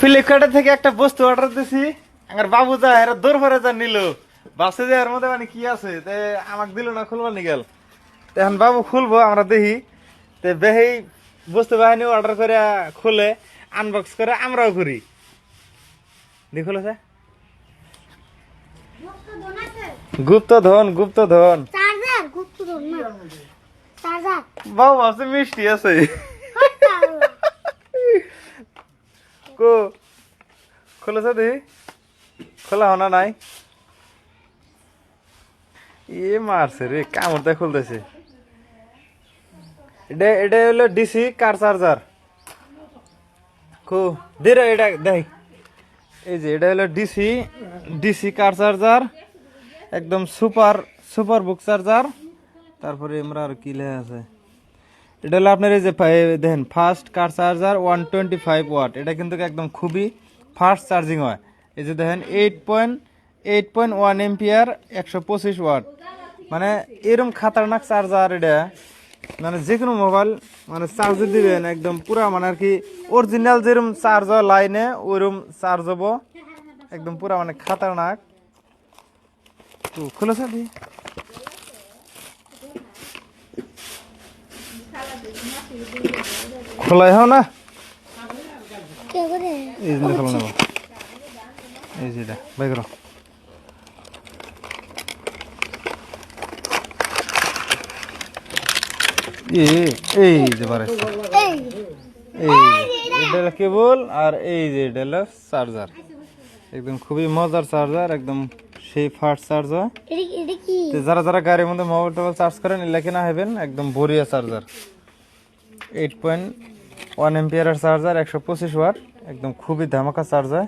Flipkart থেকে একটা বস্তু অর্ডার দিছি আমার বাবু যা এরা দৌড় করে যা নিল বাসে যে এর মধ্যে মানে কি আছে তে আমাকে দিল না খুলবার নিগেল এখন বাবু খুলবো আমরা দেখি তে বেহেই বস্তু বাহিনী অর্ডার করে খুলে আনবক্স করে আমরাও করি দেখলো স্যার গুপ্তধন বাবু ভাবছে মিষ্টি আছে কো খুলেছে দেখি খোলা হনা নাই এ মারছে রে কামড়তে খুলতেছে এটা হলো ডিসি কার চার্জার কো দে এটা দেখ এই যে এটা হলো ডিসি কার চার্জার একদম সুপার বুক চার্জার তারপরে আমরা আর কি লেখা আছে এটা হলো আপনার এই যে দেখেন ফাস্ট কার চার্জার 125 ওয়াট এটা কিন্তু একদম খুবই ফাস্ট চার্জিং হয় এই যে দেখেন 8.1 এম্পিয়ার 125 ওয়াট মানে এরকম খাতারনাক চার্জার এটা মানে যে কোনো মোবাইল মানে চার্জ দিবেন একদম পুরা মানে আর কি অরিজিনাল যেরকম চার্জ হয় লাইনে ওইরকম চার্জ হবো একদম পুরা মানে খাতারনাক তো খুলেছে দি খোলাই হও না এই যে খোলা নেব এই যে এটা বাই করো এই যে পারে এটা কেবল আর এই যে এটা হলো চার্জার একদম খুবই মজার চার্জার একদম সেই ফাস্ট চার্জ হয় যারা গাড়ির মধ্যে মোবাইল টোবাইল চার্জ করেন এগুলা কিনা হবেন একদম বড়িয়া চার্জার 8.1 এম্পিয়ারের চার্জার 125 ওয়াট একদম খুবই ধামাকা চার্জ হয়